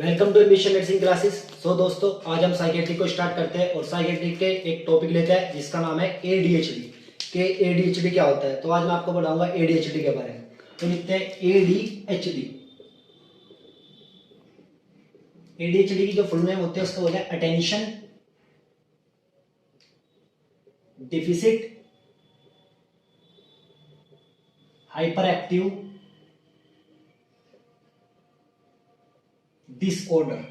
Welcome to Ambition nursing classes. So दोस्तों, आज हम साइकेट्रिक को स्टार्ट करते हैं और साइकेट्रिक के एक टॉपिक लेते हैं जिसका नाम है एडीएचडी। के एडीएचडी क्या होता है, तो आज मैं आपको बताऊंगा एडीएचडी के बारे में। तो लिखते हैं एडीएचडी। एडीएचडी की जो फुल नेम होती है उसको बोलते हैं attention deficit hyperactive disorder.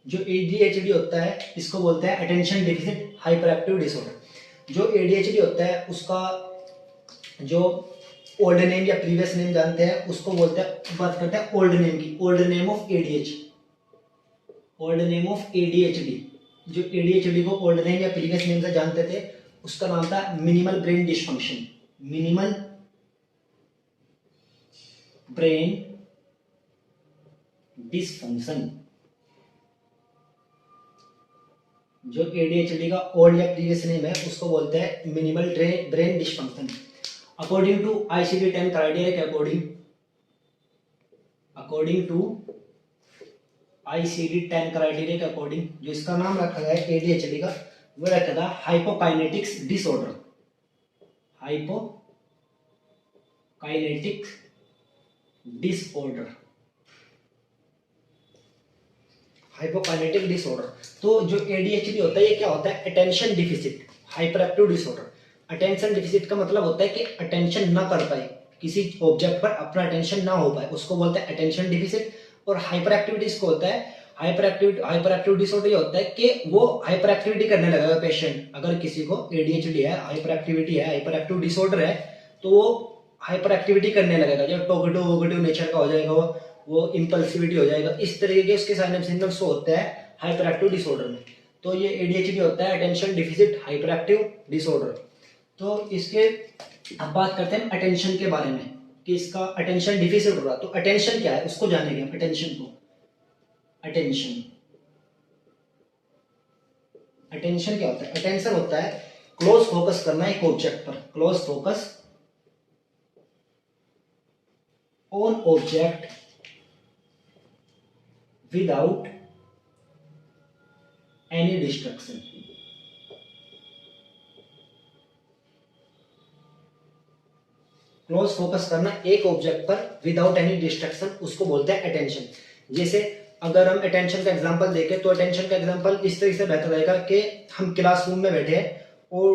जो एडीएचडी होता है इसको बोलते हैं attention deficit hyperactive disorder. जो एडीएचडी होता है उसका जो ओल्ड नेम या प्रीवियस नेम जानते हैं उसको बोलते हैं, बात करते हैं ओल्ड नेम की। Old name of ADHD, old name of ADHD. जो एडीएचडी को ओल्ड नेम या प्रीवियस नेम से जानते थे उसका नाम था minimal brain dysfunction. Minimal brain dysfunction. जो एडीएचडी का ओल्ड या प्रीवियस नेम है उसको बोलते हैं minimal brain dysfunction. According to ICD-10 criteria के अकॉर्डिंग टू ICD-10 क्राइटेरिया के अकॉर्डिंग जो इसका नाम रखा गया है एडीएचडी का, वो रखा था hypokinetics disorder. Hypokinetics disorder, hypokinetic disorder. तो जो एडीएचडी होता है ये क्या होता है, attention deficit hyperactive disorder. Attention deficit का मतलब होता है कि अटेंशन ना कर पाए, किसी ऑब्जेक्ट पर अपना अटेंशन ना हो पाए, उसको बोलते हैं अटेंशन डिफिसिट। और हाइपर एक्टिविटी इसको होता है हाइपर एक्टिव डिसऑर्डर। ये होता है कि वो हाइपर एक्टिविटी करने लगेगा पेशेंट। अगर किसी को एडीएचडी है, हाइपर एक्टिविटी है, हाइपर एक्टिव डिसऑर्डर है, तो वो हाइपर एक्टिविटी करने लगेगा। जब टॉकेटिव नेचर का हो जाएगा, वो इंपल्सिविटी हो जाएगा। इस तरीके के उसके सिम्टम्स होते हैं हाइपर एक्टिव डिसऑर्डर में। तो ये एडीएचडी होता है attention deficit hyperactive disorder. तो इसके अब बात करते हैं अटेंशन के बारे में कि इसका अटेंशन डिफिसिट हो रहा है। तो अटेंशन क्या है उसको जानेंगे हम। अटेंशन को, अटेंशन क्या होता है? अटेंशन होता है क्लोज फोकस करना एक ऑब्जेक्ट पर, close focus on object without any destruction. Close focus करना एक ऑब्जेक्ट पर विदाउट एनी डिस्ट्रक्शन, उसको बोलते हैं अटेंशन। जैसे अगर हम अटेंशन का एग्जांपल देखें तो अटेंशन का एग्जांपल इस तरीके से बेहतर रहेगा कि हम क्लासरूम में बैठे हैं और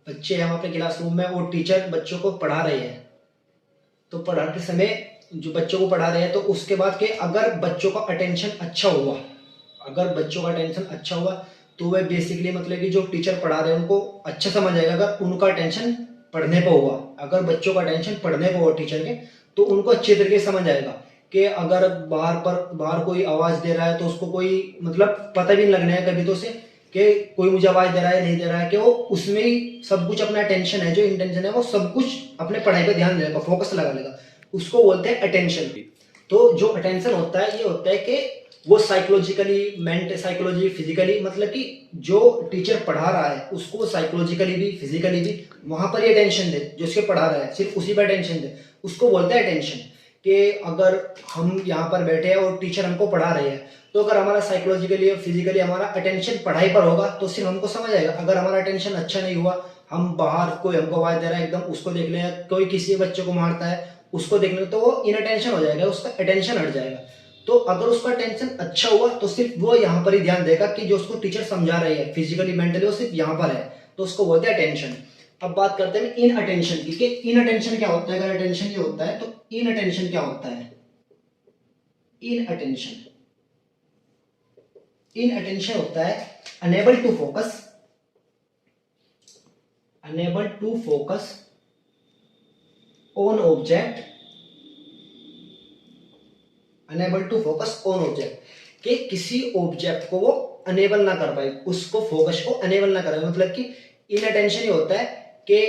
बच्चे हैं वहां पे क्लासरूम में और टीचर बच्चों को पढ़ा रहे हैं। तो पढ़ाते समय जो बच्चों को पढ़ा रहे हैं तो उसके बाद के अगर बच्चों का अटेंशन अच्छा हुआ, अगर बच्चों का अटेंशन अच्छा हुआ तो वह बेसिकली मतलब कि जो टीचर पढ़ा रहे हैं उनको अच्छा समझ आएगा। अगर उनका अटेंशन पढ़ने पर हुआ, अगर बच्चों का अटेंशन पढ़ने पर हुआ टीचर के, तो उनको अच्छे तरीके से समझ आएगा कि अगर बाहर कोई आवाज दे रहा है तो उसको कोई मतलब पता भी नहीं लगना है कभी तो उसे कि कोई मुझे आवाज दे रहा है नहीं दे रहा है, कि वो उसमें ही सब कुछ अपना अटेंशन है, जो इंटेंशन है वो सब कुछ अपने पढ़ाई पे ध्यान देगा, फोकस लगा लेगा। उसको बोलते हैं अटेंशन। तो जो अटेंशन होता है ये होता है कि वो साइकोलॉजी फिजिकली, मतलब कि जो टीचर पढ़ा रहा है उसको साइकोलॉजिकली भी फिजिकली भी वहां पर ही अटेंशन दे, जो उसके पढ़ा रहा है सिर्फ उसी पर अटेंशन दे, उसको बोलते हैं अटेंशन। कि अगर हम यहाँ पर बैठे हैं और टीचर हमको पढ़ा रहे हैं तो अगर हमारा साइकोलॉजिकली और फिजिकली हमारा अटेंशन पढ़ाई पर होगा तो सिर्फ हमको समझ आएगा। अगर हमारा अटेंशन अच्छा नहीं हुआ, हम बाहर कोई हमको आवाज दे रहा है एकदम उसको देख लें, कोई किसी बच्चे को मारता है उसको देख लें, तो वो इनअटेंशन हो जाएगा, उसका अटेंशन हट जाएगा। तो अगर उसका अटेंशन अच्छा हुआ तो सिर्फ वो यहाँ पर ही ध्यान देगा कि जो उसको टीचर समझा रही है फिजिकली मेंटली वो सिर्फ यहाँ पर है, तो उसको बोलते हैं अटेंशन। अब बात करते हैं इन अटेंशन की कि इन अटेंशन क्या होता है। अगर अटेंशन ये होता है तो इन अटेंशन क्या होता है? इन अटेंशन होता है unable to focus on object, unable to focus on object, कि किसी ऑब्जेक्ट को वो अनेबल ना कर पाए, उसको फोकस को अनेबल ना कर पाए। मतलब कि इन अटेंशन ये होता है कि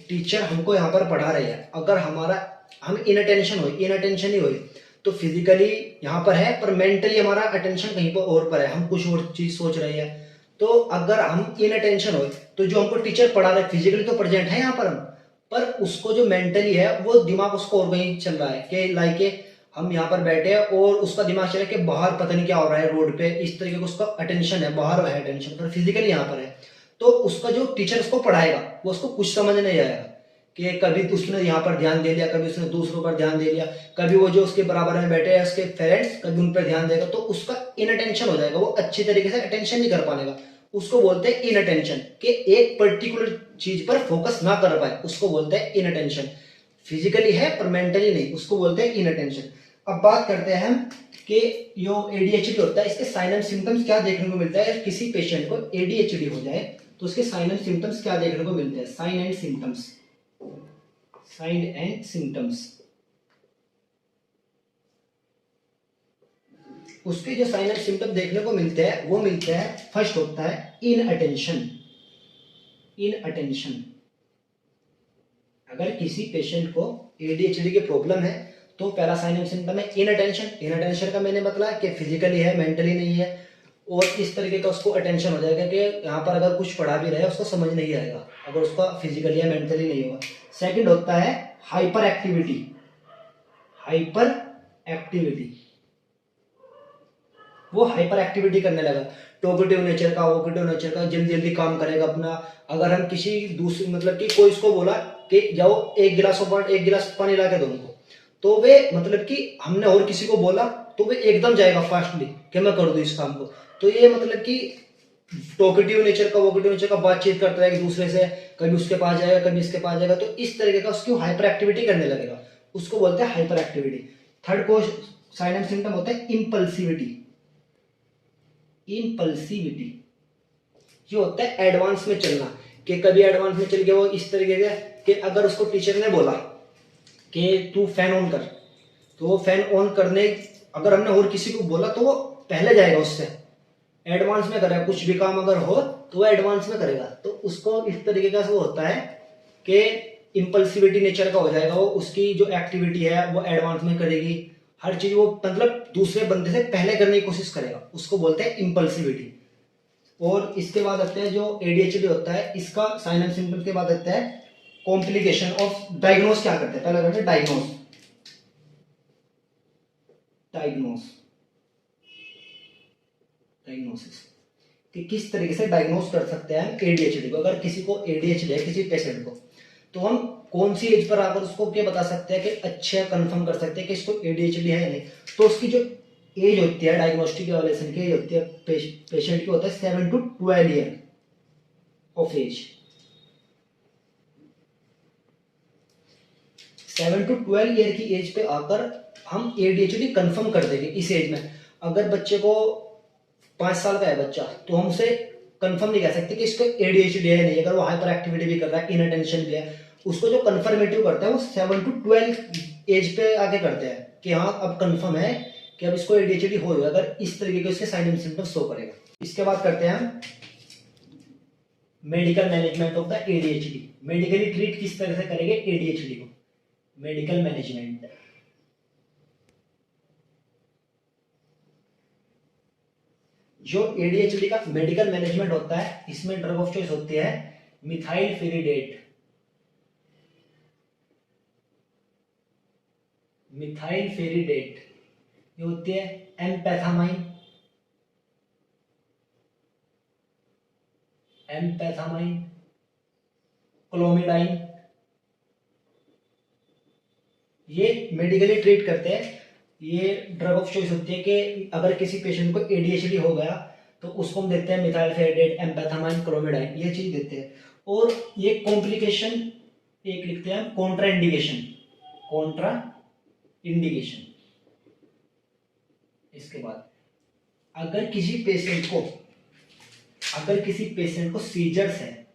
टीचर हमको यहाँ पर पढ़ा रहे हैं, अगर हम इनअटेंशन ही हुई तो फिजिकली यहाँ पर है पर मेंटली हमारा अटेंशन कहीं पर और पर है, हम कुछ और चीज सोच रहे हैं। तो अगर हम इनअटेंशन हो तो जो हमको टीचर पढ़ा रहा है फिजिकली तो प्रेजेंट है यहाँ पर हम, पर उसको जो मेंटली है वो दिमाग उसको और कहीं चल रहा है कि लाइक हम यहाँ पर बैठे हैं और उसका दिमाग चले कि बाहर पता नहीं क्या हो रहा है रोड पे, इस तरीके का उसका अटेंशन है, बाहर है अटेंशन पर फिजिकली यहाँ पर है, तो उसका जो टीचर उसको पढ़ाएगा वो उसको कुछ समझ नहीं आएगा कि कभी उसने यहाँ पर ध्यान दे लिया, कभी उसने दूसरों पर ध्यान दे लिया, कभी वो जो उसके बराबर में बैठे हैं उसके पेरेंट्स कभी उन पर ध्यान देगा, तो उसका इन अटेंशन हो जाएगा, वो अच्छी तरीके से अटेंशन नहीं कर पाएगा। उसको बोलते हैं इन अटेंशन, कि एक पर्टिकुलर चीज पर फोकस ना कर पाए उसको बोलते हैं इन अटेंशन। फिजिकली है पर मेंटली नहीं, उसको बोलते हैं इन अटेंशन। अब बात करते हैं हम कि जो एडीएचडी होता है इसके साइन एंड सिम्टम्स क्या देखने को मिलता है। किसी पेशेंट को एडीएचडी हो जाए तो उसके साइन एंड सिम्टम्स क्या देखने को मिलते हैं। Sign and symptoms, sign and symptoms, उसके जो साइन एंड सिम्टम देखने को मिलते हैं वो मिलते हैं, फर्स्ट होता है इन अटेंशन। इन अटेंशन, अगर किसी पेशेंट को एडीएचडी की प्रॉब्लम है तो पहला साइन एंड सिम्टम है इन अटेंशन। इन अटेंशन का मैंने बताया कि फिजिकली है, मेंटली नहीं है, और इस तरीके का उसको अटेंशन हो जाएगा कि यहाँ पर अगर कुछ पढ़ा भी रहे है उसको समझ नहीं आएगा अगर उसका फिजिकली या मेंटली नहीं होगा। सेकंड होता है हाइपर एक्टिविटी। हाइपर एक्टिविटी, वो हाइपर एक्टिविटी करने लगा, टॉकेटिव नेचर का, वोकेटिव नेचर का, जल्दी जल्दी काम करेगा अपना। अगर हम किसी दूसरी मतलब कि कोई इसको बोला कि जाओ एक गिलास पानी ला के दो उनको, तो वे मतलब कि हमने और किसी को बोला तो वे एकदम जाएगा फास्टली कि मैं कर दूं इस काम को। तो ये मतलब कि टॉकेटिव नेचर का, वोकेटिव नेचर का, बातचीत करता है एक दूसरे से, कभी उसके पास जाएगा कभी इसके पास जाएगा, तो इस तरीके का उसकी हाइपर एक्टिविटी करने लगेगा, उसको बोलते हैं हाइपर एक्टिविटी। थर्ड को साइन एंड सिम्टम होता है इम्पल्सिविटी। इम्पल्सिविटी ये होता है एडवांस में चलना, कि कभी एडवांस में चल गया वो इस तरीके से कि अगर उसको टीचर ने बोला कि तू फैन ऑन कर, तो वो फैन ऑन करने अगर हमने और किसी को बोला तो वो पहले जाएगा उससे, एडवांस में करेगा। कुछ भी काम अगर हो तो वो एडवांस में करेगा, तो उसको इस तरीके का वो होता है कि इम्पल्सिविटी नेचर का हो जाएगा। वो उसकी जो एक्टिविटी है वो एडवांस में करेगी, हर चीज वो मतलब दूसरे बंदे से पहले करने की कोशिश करेगा, उसको बोलते हैं इम्पल्सिविटी। और इसके बाद आते हैं जो एडीएचडी होता है, इसका साइन एंड सिम्टम्स के बाद आता है कॉम्प्लिकेशन ऑफ डायग्नोस। क्या करते हैं, पहले करते हैं डायग्नोस। डायग्नोस, डायग्नोसिस, कि किस तरीके से डायग्नोस कर सकते हैं हम एडीएचडी को। अगर किसी को एडीएचडी है किसी पेशेंट को, तो हम कौन सी एज पर आकर उसको क्या बता सकते हैं कि अच्छे कंफर्म कर सकते हैं कि इसको एडीएचडी है या नहीं। तो उसकी जो एज होती है डायग्नोस्टिक एवल्यूएशन की एज होती है पेशेंट की होता है 7 to 12 year of age. 7 to 12 year की एज पे आकर हम एडीएचडी कंफर्म कर देंगे इस एज में। अगर बच्चे को 5 साल का है बच्चा तो हम उसे कंफर्म नहीं कह सकते कि इसको एडीएचडी है नहीं। अगर वो हाइपर एक्टिविटी भी कर रहा है, इनअटेंशन भी है, उसको जो कंफर्मेटिव करता है वो 7 to 12 एज पे आके करते हैं कि हाँ अब कंफर्म है कि अब इसको एडीएचडी हो जाएगा, अगर इस तरीके के इसके साइन एंड सिम्टम्स शो करेगा। इसके बाद करते हैं हम medical management of the ADHD. Medically treat किस तरह से करेंगे एडीएचडी को, मेडिकल मैनेजमेंट। जो एडीएचडी का मेडिकल मैनेजमेंट होता है इसमें ड्रग ऑफ चॉइस होती है मिथाइलफेरिडेट। मिथाइलफेरिडेट ये होती है एम्पेथामाइन, एम्पेथामाइन, क्लोमिडाइन, ये मेडिकली ट्रीट करते हैं। ये ड्रग ऑफ चॉइस होती है कि अगर किसी पेशेंट को एडीएचडी हो गया तो उसको हम देते हैं मिथाइलफेरिडेट, एम्पेथामाइन, क्लोमिडाइन, ये चीज देते हैं। और ये कॉम्प्लिकेशन एक लिखते हैं कॉन्ट्रा इंडिकेशन, कॉन्ट्रा इंडिकेशन। इसके बाद अगर किसी पेशेंट को सीजर्स है,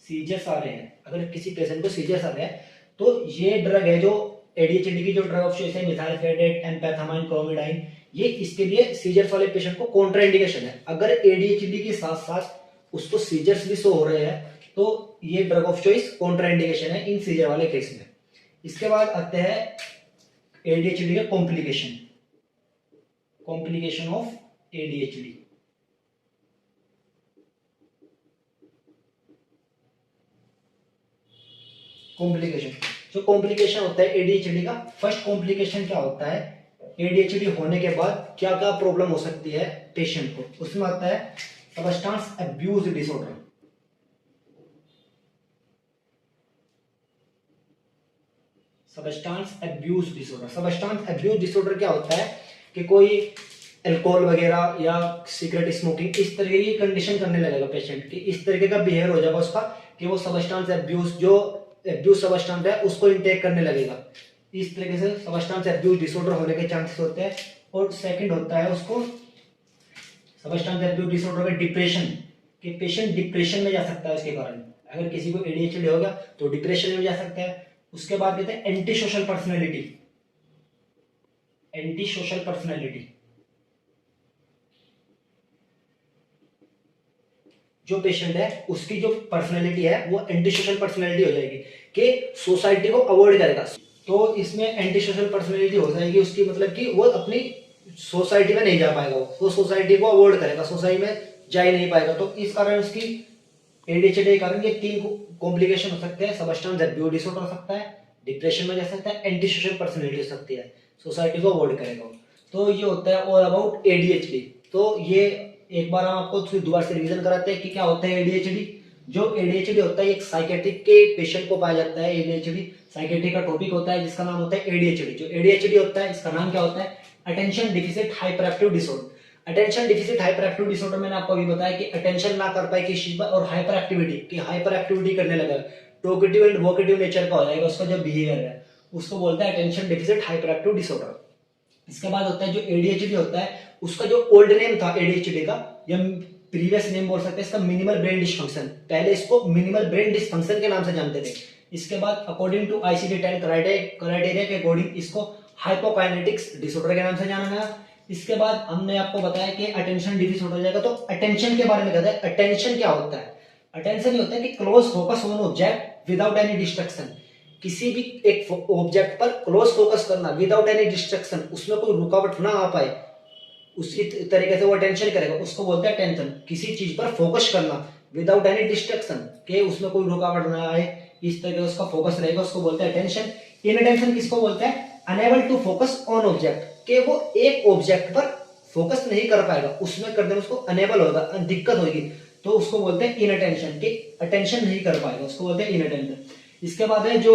सीजर्स आ रहे हैं, अगर किसी पेशेंट को सीजर्स आ रहे हैं तो ये ड्रग है जो एडीएचडी की जो ड्रग ऑफ चॉइस है मिथाइलफेरिडेट, एम्पेथामाइन, क्लोमिडाइन, ये इसके लिए सीजर्स वाले पेशेंट को कॉन्ट्रा इंडिकेशन है। अगर एडीएचडी के साथ साथ उसको सीजर्स भी शो हो रहे हैं तो ये drug of choice Contra indication है इन सीजर वाले केस में। इसके बाद आते हैं एडीएचडी के complication, complication of ADHD. Complication जो कॉम्प्लिकेशन होता है एडीएचडी का, फर्स्ट कॉम्प्लिकेशन क्या होता है एडीएचडी होने के बाद क्या क्या प्रॉब्लम हो सकती है पेशेंट को, उसमें आता है substance abuse disorder. Substance abuse disorder, substance abuse disorder क्या होता है कि कोई अल्कोहल वगैरह या सिगरेट स्मोकिंग इस तरीके की कंडीशन करने लगेगा पेशेंट की, इस तरीके का बिहेवियर हो जाएगा उसका कि वो सबस्टेंस अब्यूज, जो अब्यूज सबस्टेंस है उसको इनटेक करने लगेगा। इस तरीके से सबस्टेंस अब्यूज डिसऑर्डर होने के चांसेस होते हैं। और सेकंड होता है उसको सबस्टेंस अब्यूज डिसऑर्डर का डिप्रेशन, कि पेशेंट डिप्रेशन में जा सकता है उसके कारण। अगर किसी को एडीएचडी हो गया तो डिप्रेशन में जा सकता है। उसके बाद कहते हैं anti social personality, anti social personality, जो पेशेंट है उसकी जो पर्सनैलिटी है वो एंटी सोशल पर्सनैलिटी हो जाएगी कि सोसाइटी को अवॉइड करेगा। तो इसमें एंटी सोशल पर्सनैलिटी हो जाएगी उसकी, मतलब कि वो अपनी सोसाइटी में नहीं जा पाएगा, वो सोसाइटी को अवॉइड करेगा, सोसाइटी में जा ही नहीं पाएगा। तो इस कारण उसकी एडीएचडी के कारण ये 3 कॉम्प्लिकेशन हो सकते हैं। सबस्टेंस अब्यूज डिसऑर्डर हो सकता है, डिप्रेशन में जा सकता है, एंटी सोशल पर्सनैलिटी हो सकती है, सोसाइटी को अवॉइड करेगा। तो ये होता है ऑल अबाउट एडीएचडी। तो ये एक बार हम आपको दोबारा से रिवीजन कराते हैं कि क्या होता है एडीएचडी। जो एडीएचडी होता है एक साइकेट्रिक के पेशेंट को पाया जाता है। एडीएचडी साइकेट्रिक का टॉपिक होता है जिसका नाम होता है एडीएचडी। जो एडीएचडी होता है इसका नाम क्या होता है, attention deficit hyperactive disorder. Attention deficit hyperactive disorder मैंने आपको अभी बताया कि अटेंशन ना कर पाए किसी पर, और हाइपर एक्टिविटी की हाइपर एक्टिविटी करने लगा, टॉकेटिव एंड वोकेटिव नेचर का हो जाएगा उसका जो बिहेवियर है, उसको बोलते हैं attention deficit hyperactive disorder. इसके बाद होता है जो एडीएचडी होता है उसका जो ओल्ड नेम था एडीएचडी का, या प्रीवियस नेम बोल सकते हैं इसका, मिनिमल ब्रेन डिसफंक्शन। पहले इसको मिनिमल ब्रेन डिसफंक्शन के नाम से जानते थे। इसके बाद अकॉर्डिंग टू ICD-10 क्राइटेरिया के अकॉर्डिंग इसको हाइपोकाइनेटिक्स डिसऑर्डर के नाम से जाना गया। इसके बाद हमने आपको बताया कि अटेंशन डिफिसिट हो जाएगा। तो अटेंशन के बारे में कहते हैं, अटेंशन क्या होता है, अटेंशन ये होता है कि close focus on object without any distraction. किसी भी एक ऑब्जेक्ट पर क्लोज फोकस करना विदाउट एनी डिस्ट्रैक्शन, उसमें कोई रुकावट ना आ पाए, उसी तरीके से वो अटेंशन करेगा, उसको बोलते हैं अटेंशन। किसी चीज पर फोकस करना विदाउट एनी डिस्ट्रैक्शन, के उसमें कोई रुकावट ना आए, इस तरीके से उसका फोकस रहेगा, उसको बोलते हैं अटेंशन। इनअटेंशन किसको बोलते हैं, unable to focus on object, के वो एक ऑब्जेक्ट पर फोकस नहीं कर पाएगा, उसमें करने में उसको अनेबल होगा, दिक्कत होगी, तो उसको बोलते हैं इनअटेंशन, के अटेंशन नहीं कर पाएगा, उसको बोलते हैं इनअटेंशन। इसके बाद है जो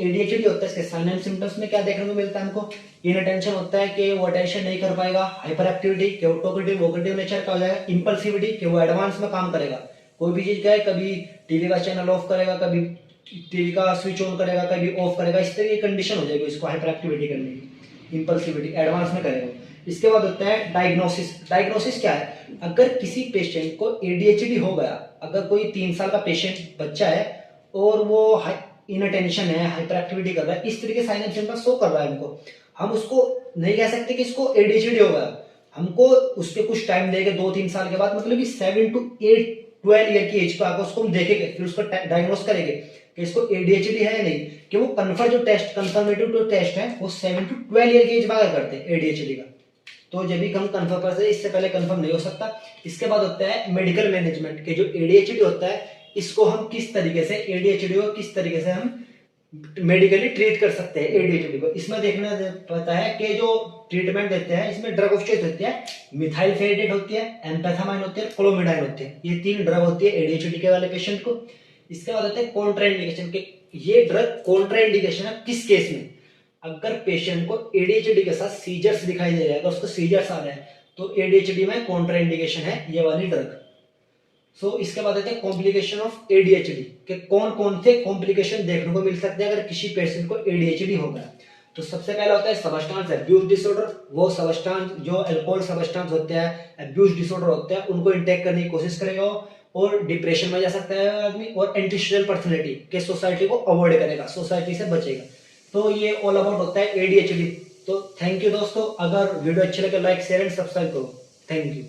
एडीएचडी होता है इसके साइन एंड सिम्टम्स में क्या देखने को मिलता है हमको, इनअटेंशन होता है कि वो अटेंशन नहीं कर पाएगा, हाइपर एक्टिविटी कि वो टॉकेटिव वोकेटिव नेचर का हो जाएगा, इंपल्सिविटी कि वो एडवांस में काम करेगा, कोई भी चीज का है कभी टीवी का चैनल ऑफ करेगा, कभी टीवी का स्विच ऑन करेगा, कभी ऑफ करेगा, इस तरह की कंडीशन हो जाएगी इसको हाइपर एक्टिविटी करने की, इंपल्सिविटी एडवांस में करेगा। इसके बाद होता है डायग्नोसिस। डायग्नोसिस क्या है, अगर किसी पेशेंट को एडीएचडी हो गया, अगर कोई 3 साल का पेशेंट बच्चा है और वो इनअटेंशन है, हाइपर एक्टिविटी कर रहा है, इस तरीके साइन एंड सिम्टम्स शो कर रहा है हमको, हम उसको नहीं कह सकते कि इसको एडीएचडी हो गया, हमको उसके कुछ टाइम देंगे 2-3 साल के बाद, मतलब कि 7 to 12 ईयर की एज पे आकर उसको हम देखेंगे, फिर उसको डायग्नोस करेंगे कि इसको एडीएचडी है या नहीं, कि वो कंफर्मेटिव जो टेस्ट है वो 7 to 12 ईयर की एज में करते हैं एडीएचडी का। तो जब भी हम कंफर्म करते हैं, इससे पहले कंफर्म नहीं हो सकता। इसके बाद होता है मेडिकल मैनेजमेंट, के जो एडीएचडी होता है इसको हम किस तरीके से, एडीएचडी को किस तरीके से हम मेडिकली ट्रीट कर सकते हैं एडीएचडी को। इसमें देखना पड़ता है कि जो ट्रीटमेंट देते हैं इसमें ड्रग ऑफ चॉइस होती है, मिथाइल फेनिडेट होती है, एम्फेथामाइन होती है, क्लोमिडाइन होती है, ये 3 ड्रग होती है एडीएचडी के वाले पेशेंट को। इसके बाद होता है कॉन्ट्राइंडिकेशन, के ये ड्रग कॉन्ट्राइंडिकेशन है किस केस में, अगर पेशेंट को एडीएचडी के साथ सीजर्स दिखाई दे रहा है, अगर उसको सीजर्स आ रहे हैं तो एडीएचडी में कॉन्ट्राइंडिकेशन है ये वाली ड्रग। सो इसके बाद आते हैं कॉम्प्लिकेशन ऑफ एडीएचडी, के कौन कौन से कॉम्प्लिकेशन देखने को मिल सकते हैं अगर किसी पेशेंट को एडीएचडी हो गया। तो सबसे पहला होता है सबस्टेंस अब्यूज डिसऑर्डर, वो सबस्टेंस जो अल्कोहल सबस्टेंस होते हैं, अब्यूज डिसऑर्डर होते हैं, उनको इंटेक करने की कोशिश करेगा, और डिप्रेशन में जा सकता है आदमी, और एंटी सोशल पर्सनैलिटी के सोसाइटी को अवॉइड करेगा, सोसाइटी से बचेगा। तो ये ऑल अबाउट होता है एडीएचडी। तो थैंक यू दोस्तों, अगर वीडियो अच्छी लगे लाइक शेयर एंड सब्सक्राइब करो। Thank you.